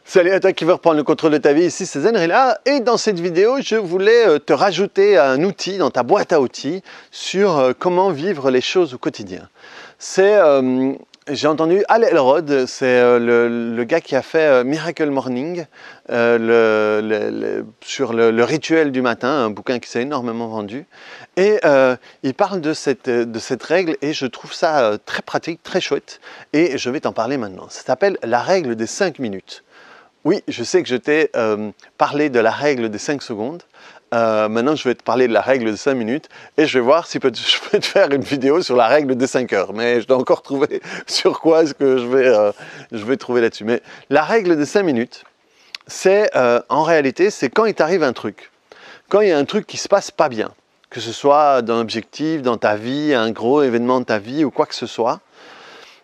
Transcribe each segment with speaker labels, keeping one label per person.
Speaker 1: Salut à toi qui veux reprendre le contrôle de ta vie, ici c'est Zenrila et dans cette vidéo je voulais te rajouter un outil dans ta boîte à outils sur comment vivre les choses au quotidien. J'ai entendu Hal Elrod, c'est le gars qui a fait Miracle Morning sur le rituel du matin, un bouquin qui s'est énormément vendu. Et il parle de cette règle et je trouve ça très pratique, très chouette et je vais t'en parler maintenant. Ça s'appelle la règle des 5 minutes. Oui, je sais que je t'ai parlé de la règle des 5 secondes. Maintenant, je vais te parler de la règle des 5 minutes et je vais voir si je peux te faire une vidéo sur la règle des 5 heures. Mais je dois encore trouver sur quoi est-ce que je vais trouver là-dessus. Mais la règle des 5 minutes, c'est en réalité, c'est quand il t'arrive un truc. Quand il y a un truc qui ne se passe pas bien, que ce soit dans l'objectif, dans ta vie, un gros événement de ta vie ou quoi que ce soit,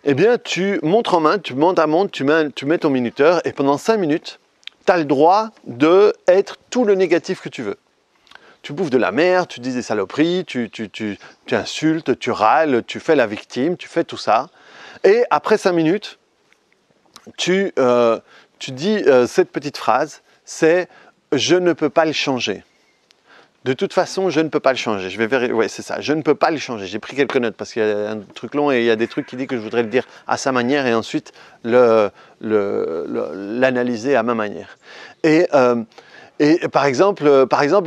Speaker 1: eh bien, tu montres en main, tu montes ta montre, tu mets ton minuteur et pendant 5 minutes, tu as le droit d'être tout le négatif que tu veux. Tu bouffes de la merde, tu dis des saloperies, tu insultes, tu râles, tu fais la victime, tu fais tout ça. Et après 5 minutes, tu dis cette petite phrase, c'est « je ne peux pas le changer ». De toute façon, je ne peux pas le changer. Je vais vérifier. Ouais, c'est ça. Je ne peux pas le changer. J'ai pris quelques notes parce qu'il y a un truc long et il y a des trucs qui disent que je voudrais le dire à sa manière et ensuite l'analyser à ma manière. Et par exemple,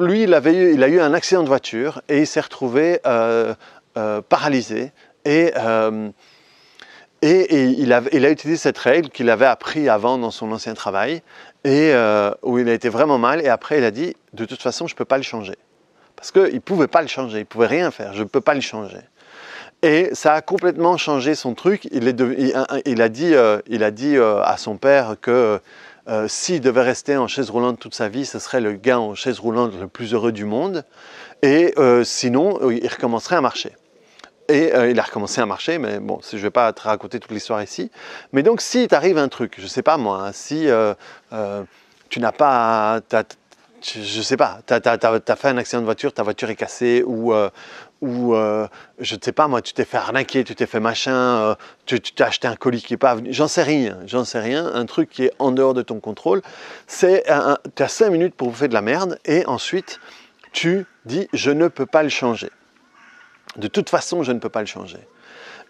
Speaker 1: lui, il a eu un accident de voiture et il s'est retrouvé paralysé. Et il a utilisé cette règle qu'il avait appris avant dans son ancien travail et où il a été vraiment mal. Et après, il a dit, de toute façon, je ne peux pas le changer. Parce qu'il ne pouvait pas le changer, il ne pouvait rien faire, je ne peux pas le changer. Et ça a complètement changé son truc. Il a dit à son père que s'il devait rester en chaise roulante toute sa vie, ce serait le gars en chaise roulante le plus heureux du monde. Et sinon, il recommencerait à marcher. Et il a recommencé à marcher, mais bon, je ne vais pas te raconter toute l'histoire ici. Mais donc, si t'arrive un truc, je ne sais pas moi, hein, si tu n'as pas... je ne sais pas, tu as fait un accident de voiture, ta voiture est cassée, ou je ne sais pas moi, tu t'es fait arnaquer, tu t'es fait machin, tu t'as acheté un colis qui n'est pas venu, j'en sais rien, un truc qui est en dehors de ton contrôle, tu as 5 minutes pour vous faire de la merde, et ensuite, tu dis, je ne peux pas le changer. De toute façon, je ne peux pas le changer.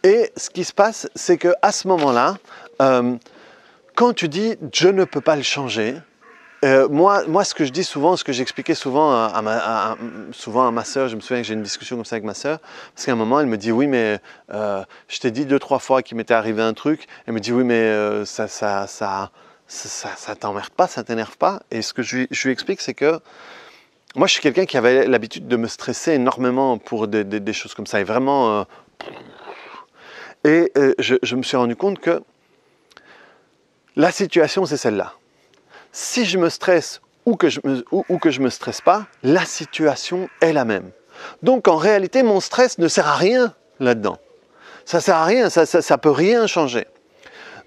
Speaker 1: Et ce qui se passe, c'est qu'à ce moment-là, quand tu dis, je ne peux pas le changer, moi, ce que je dis souvent, ce que j'expliquais souvent à ma sœur, je me souviens que j'ai une discussion comme ça avec ma sœur, parce qu'à un moment, elle me dit, oui, mais je t'ai dit 2-3 fois qu'il m'était arrivé un truc, elle me dit, oui, mais ça t'emmerde pas, ça t'énerve pas. Et ce que je lui explique, c'est que moi, je suis quelqu'un qui avait l'habitude de me stresser énormément pour des choses comme ça, et vraiment... je me suis rendu compte que la situation, c'est celle-là. Si je me stresse ou que je me stresse pas, la situation est la même. Donc en réalité, mon stress ne sert à rien là-dedans. Ça sert à rien, ça peut rien changer.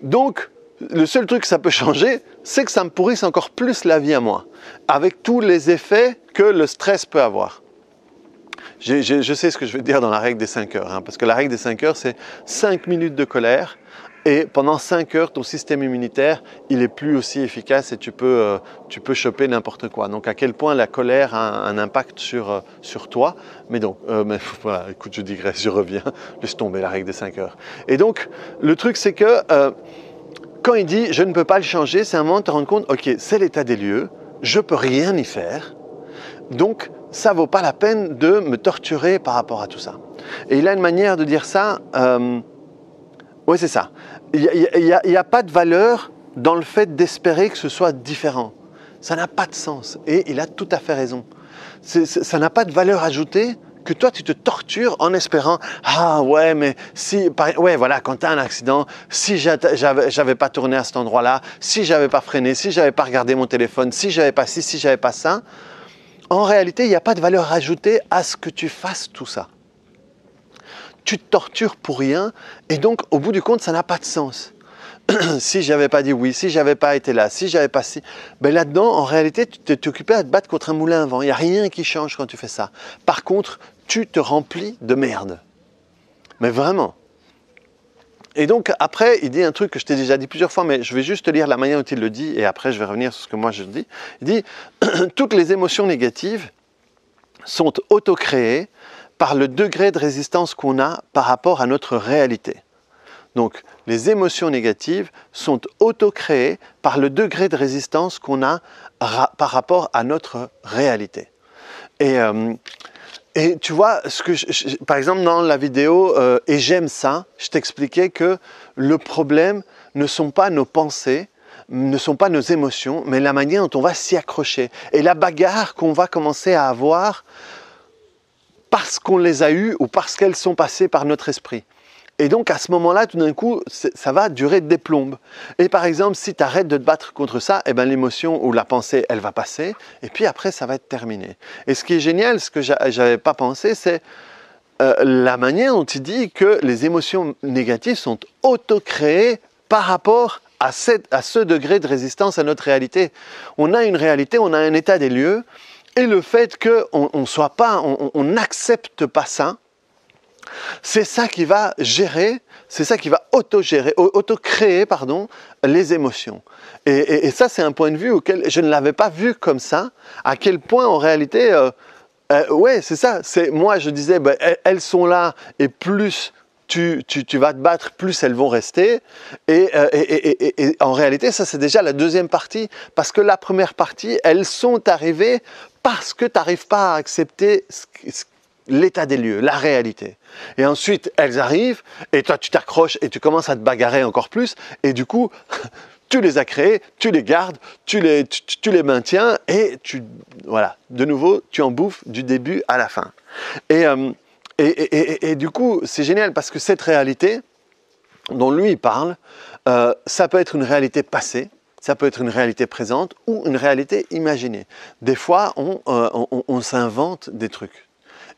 Speaker 1: Donc le seul truc que ça peut changer, c'est que ça me pourrisse encore plus la vie à moi, avec tous les effets que le stress peut avoir. Je sais ce que je vais dire dans la règle des 5 heures, hein, parce que la règle des 5 heures, c'est 5 minutes de colère. Et pendant 5 heures, ton système immunitaire, il est plus aussi efficace et tu peux choper n'importe quoi. Donc à quel point la colère a un impact sur toi. Mais donc, voilà, écoute, je digresse, je reviens, laisse tomber la règle des 5 heures. Et donc, le truc c'est que quand il dit « je ne peux pas le changer », c'est un moment de te rendre compte « ok, c'est l'état des lieux, je ne peux rien y faire, donc ça ne vaut pas la peine de me torturer par rapport à tout ça ». Et il a une manière de dire ça... oui, c'est ça. Il n'y a pas de valeur dans le fait d'espérer que ce soit différent. Ça n'a pas de sens. Et il a tout à fait raison. Ça n'a pas de valeur ajoutée que toi, tu te tortures en espérant « Ah ouais, mais si... » Ouais, voilà, quand tu as un accident, si j'avais pas tourné à cet endroit-là, si j'avais pas freiné, si j'avais pas regardé mon téléphone, si j'avais pas ci, si j'avais pas ça, en réalité, il n'y a pas de valeur ajoutée à ce que tu fasses tout ça. Tu te tortures pour rien et donc au bout du compte ça n'a pas de sens. Si j'avais pas dit oui, si j'avais pas été là, si j'avais pas si, ben là-dedans en réalité tu t'es occupé à te battre contre un moulin à vent. Il n'y a rien qui change quand tu fais ça. Par contre, tu te remplis de merde. Mais vraiment. Et donc après, il dit un truc que je t'ai déjà dit plusieurs fois, mais je vais juste te lire la manière dont il le dit, et après je vais revenir sur ce que moi je dis. Il dit « Toutes les émotions négatives sont auto-créées par le degré de résistance qu'on a par rapport à notre réalité. » Donc, les émotions négatives sont auto-créées par le degré de résistance qu'on a par rapport à notre réalité. Et tu vois, par exemple dans la vidéo « Et j'aime ça », je t'expliquais que le problème ne sont pas nos pensées, ne sont pas nos émotions, mais la manière dont on va s'y accrocher. Et la bagarre qu'on va commencer à avoir parce qu'on les a eues ou parce qu'elles sont passées par notre esprit. Et donc à ce moment-là, tout d'un coup, ça va durer des plombes. Et par exemple, si tu arrêtes de te battre contre ça, eh ben, l'émotion ou la pensée, elle va passer, et puis après, ça va être terminé. Et ce qui est génial, ce que j'avais pas pensé, c'est la manière dont il dit que les émotions négatives sont auto-créées par rapport à ce degré de résistance à notre réalité. On a une réalité, on a un état des lieux, et le fait qu'on n'accepte pas ça, c'est ça qui va gérer, c'est ça qui va auto-créer, les émotions. Et ça, c'est un point de vue auquel je ne l'avais pas vu comme ça, à quel point en réalité, ouais, c'est ça. Moi, je disais, ben, elles sont là, et plus tu vas te battre, plus elles vont rester. Et en réalité, ça, c'est déjà la deuxième partie, parce que la première partie, elles sont arrivées parce que tu n'arrives pas à accepter l'état des lieux, la réalité. Et ensuite, elles arrivent, et toi, tu t'accroches et tu commences à te bagarrer encore plus, et du coup, tu les as créées, tu les gardes, tu les maintiens, et voilà, de nouveau, tu en bouffes du début à la fin. Et du coup, c'est génial, parce que cette réalité dont lui, il parle, ça peut être une réalité passée, ça peut être une réalité présente, ou une réalité imaginée. Des fois, on s'invente des trucs.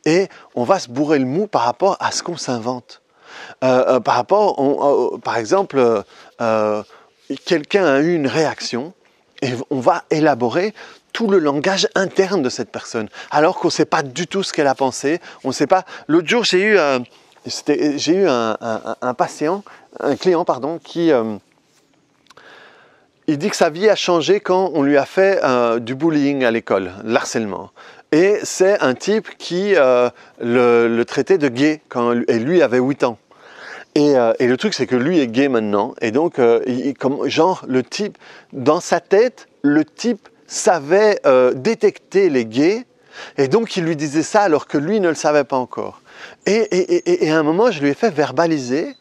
Speaker 1: Et on va se bourrer le mou par rapport à ce qu'on s'invente. Par exemple, quelqu'un a eu une réaction et on va élaborer tout le langage interne de cette personne, alors qu'on ne sait pas du tout ce qu'elle a pensé. On sait pas. L'autre jour, j'ai eu un client, qui il dit que sa vie a changé quand on lui a fait du bullying à l'école, l'harcèlement. Et c'est un type qui le traitait de gay, et lui avait 8 ans. Et le truc, c'est que lui est gay maintenant. Et donc, le type, dans sa tête, le type savait détecter les gays. Et donc, il lui disait ça alors que lui ne le savait pas encore. Et à un moment, je lui ai fait verbaliser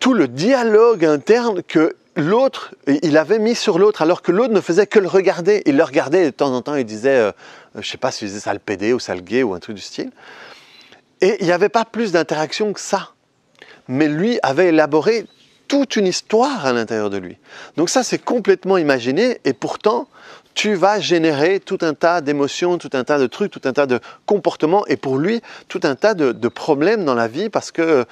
Speaker 1: tout le dialogue interne que l'autre, il avait mis sur l'autre, alors que l'autre ne faisait que le regarder. Il le regardait et de temps en temps, il disait, je ne sais pas s'il disait sale pédé ou sale gay ou un truc du style. Et il n'y avait pas plus d'interaction que ça. Mais lui avait élaboré toute une histoire à l'intérieur de lui. Donc ça, c'est complètement imaginé, et pourtant, tu vas générer tout un tas d'émotions, tout un tas de trucs, tout un tas de comportements, et pour lui, tout un tas de problèmes dans la vie, parce que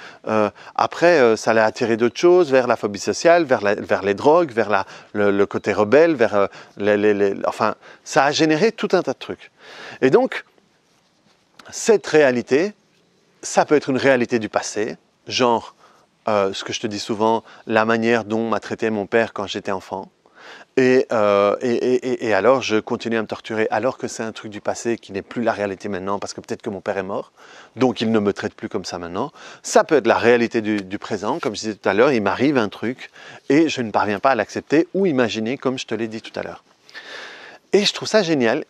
Speaker 1: après, ça l'a attiré d'autres choses, vers la phobie sociale, vers les drogues, vers le côté rebelle, enfin, ça a généré tout un tas de trucs. Et donc, cette réalité, ça peut être une réalité du passé, genre, ce que je te dis souvent, la manière dont m'a traité mon père quand j'étais enfant. Et alors, je continue à me torturer alors que c'est un truc du passé qui n'est plus la réalité maintenant, parce que peut-être que mon père est mort, donc il ne me traite plus comme ça maintenant. Ça peut être la réalité du présent, comme je disais tout à l'heure, il m'arrive un truc et je ne parviens pas à l'accepter ou imaginer, comme je te l'ai dit tout à l'heure. Et je trouve ça génial,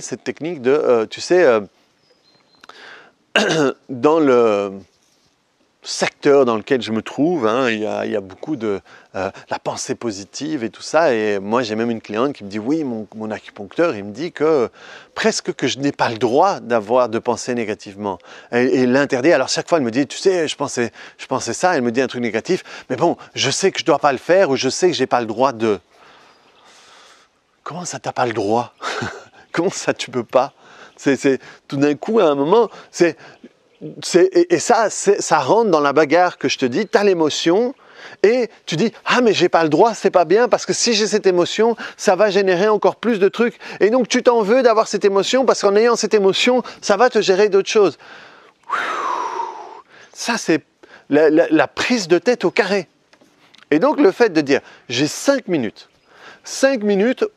Speaker 1: cette technique de, tu sais, dans le secteur dans lequel je me trouve, hein, il y a beaucoup de la pensée positive et tout ça, et moi j'ai même une cliente qui me dit oui, mon acupuncteur, il me dit que presque que je n'ai pas le droit de penser négativement, et l'interdit. Alors chaque fois elle me dit, tu sais, je pensais ça, elle me dit un truc négatif, mais bon, je sais que je dois pas le faire, ou je sais que j'ai pas le droit de... Comment ça, t'as pas le droit? Comment ça, tu peux pas? C'est tout d'un coup, à un moment, et ça rentre dans la bagarre que je te dis, tu as l'émotion et tu dis « Ah mais j'ai pas le droit, c'est pas bien parce que si j'ai cette émotion, ça va générer encore plus de trucs. » Et donc tu t'en veux d'avoir cette émotion parce qu'en ayant cette émotion, ça va te gérer d'autres choses. Ça c'est la prise de tête au carré. Et donc le fait de dire, j'ai 5 minutes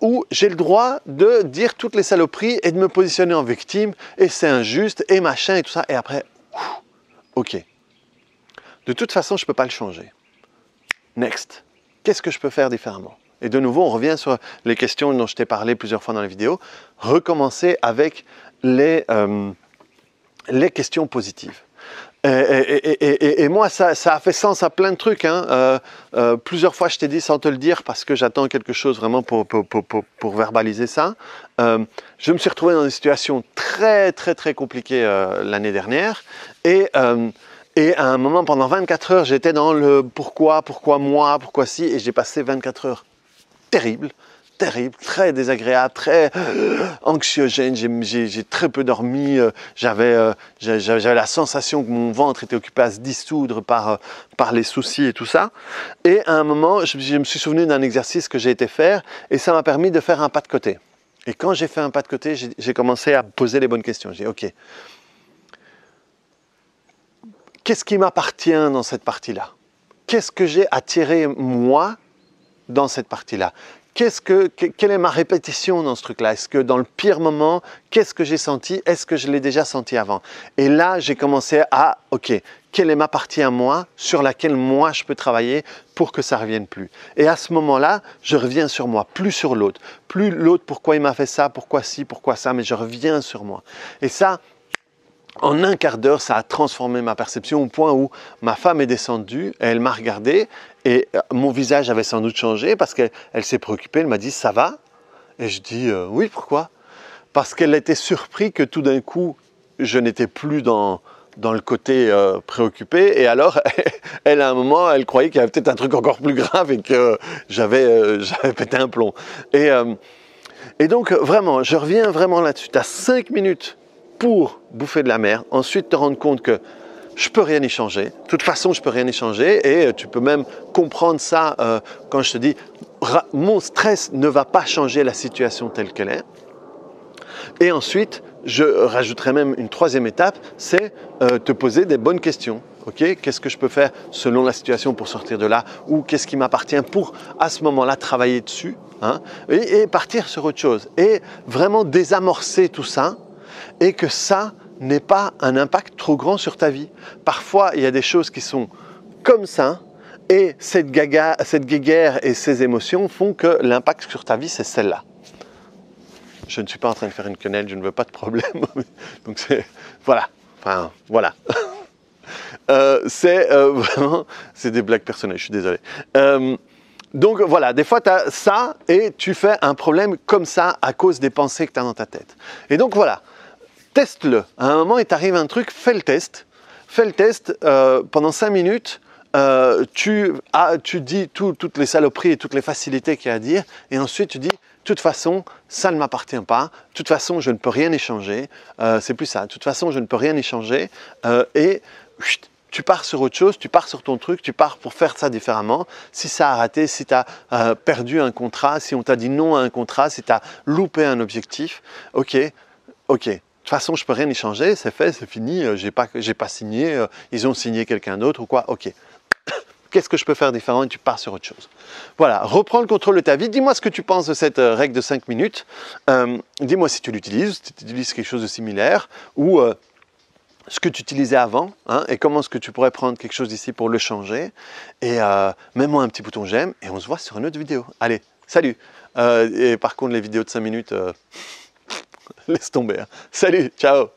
Speaker 1: où j'ai le droit de dire toutes les saloperies et de me positionner en victime, et c'est injuste, et machin, et tout ça, et après, ok. De toute façon, je ne peux pas le changer. Next. Qu'est-ce que je peux faire différemment? Et de nouveau, on revient sur les questions dont je t'ai parlé plusieurs fois dans la vidéo. Recommencer avec les questions positives. Et moi, ça a fait sens à plein de trucs. Hein. Plusieurs fois, je t'ai dit sans te le dire parce que j'attends quelque chose vraiment pour verbaliser ça. Je me suis retrouvé dans une situation très compliquée l'année dernière. Et à un moment, pendant 24 heures, j'étais dans le pourquoi moi, pourquoi si. Et j'ai passé 24 heures terribles. Très désagréable, très anxiogène, j'ai très peu dormi, j'avais la sensation que mon ventre était occupé à se dissoudre par les soucis et tout ça. Et à un moment, je me suis souvenu d'un exercice que j'ai été faire et ça m'a permis de faire un pas de côté. Et quand j'ai fait un pas de côté, j'ai commencé à poser les bonnes questions. J'ai dit, ok, qu'est-ce qui m'appartient dans cette partie-là? Qu'est-ce que j'ai à tirer moi dans cette partie-là? Quelle est ma répétition dans ce truc-là? Est-ce que dans le pire moment, qu'est-ce que j'ai senti? Est-ce que je l'ai déjà senti avant? Et là, j'ai commencé à, ok, quelle est ma partie à moi sur laquelle moi je peux travailler pour que ça ne revienne plus? Et à ce moment-là, je reviens sur moi, plus sur l'autre. Plus l'autre, pourquoi il m'a fait ça, pourquoi ci, pourquoi ça, mais je reviens sur moi. Et ça, en un quart d'heure, ça a transformé ma perception au point où ma femme est descendue, elle m'a regardé et mon visage avait sans doute changé parce qu'elle s'est préoccupée, elle m'a dit « ça va ?» Et je dis « oui, pourquoi ?» Parce qu'elle était surprise que tout d'un coup, je n'étais plus dans le côté préoccupé et alors, elle à un moment, elle croyait qu'il y avait peut-être un truc encore plus grave et que j'avais pété un plomb. Et donc, vraiment, je reviens vraiment là-dessus. Tu as 5 minutes pour bouffer de la merde, ensuite te rendre compte que je peux rien y changer. De toute façon, je peux rien y changer et tu peux même comprendre ça quand je te dis mon stress ne va pas changer la situation telle qu'elle est. Et ensuite, je rajouterai même une troisième étape, c'est te poser des bonnes questions. Okay, qu'est-ce que je peux faire selon la situation pour sortir de là? Ou qu'est-ce qui m'appartient pour, à ce moment-là, travailler dessus, hein, et partir sur autre chose. Et vraiment désamorcer tout ça et que ça n'ait pas un impact trop grand sur ta vie. Parfois, il y a des choses qui sont comme ça et cette guéguerre et ces émotions font que l'impact sur ta vie, c'est celle-là. Je ne suis pas en train de faire une quenelle, je ne veux pas de problème. Donc c'est... Voilà. Enfin, voilà. Vraiment... C'est des blagues personnelles, je suis désolé. Donc voilà, des fois tu as ça et tu fais un problème comme ça à cause des pensées que tu as dans ta tête. Et donc voilà, teste-le. À un moment, il t'arrive un truc, fais le test. Fais le test pendant 5 minutes. Tu dis toutes les saloperies et toutes les facilités qu'il y a à dire. Et ensuite, tu dis, de toute façon, ça ne m'appartient pas. De toute façon, je ne peux rien échanger. C'est plus ça. De toute façon, je ne peux rien échanger. Et chut, tu pars sur autre chose, tu pars sur ton truc, tu pars pour faire ça différemment. Si ça a raté, si tu as perdu un contrat, si on t'a dit non à un contrat, si tu as loupé un objectif, ok. De toute façon, je ne peux rien y changer, c'est fait, c'est fini, j'ai pas signé, ils ont signé quelqu'un d'autre ou quoi, ok. Qu'est-ce que je peux faire différent et tu pars sur autre chose. Voilà, reprends le contrôle de ta vie. Dis-moi ce que tu penses de cette règle de 5 minutes. Dis-moi si tu l'utilises, si tu utilises quelque chose de similaire ou ce que tu utilisais avant, hein, et comment est-ce que tu pourrais prendre quelque chose d'ici pour le changer. Et mets-moi un petit bouton j'aime et on se voit sur une autre vidéo. Allez, salut. Et par contre, les vidéos de 5 minutes, laisse tomber. Hein. Salut, ciao.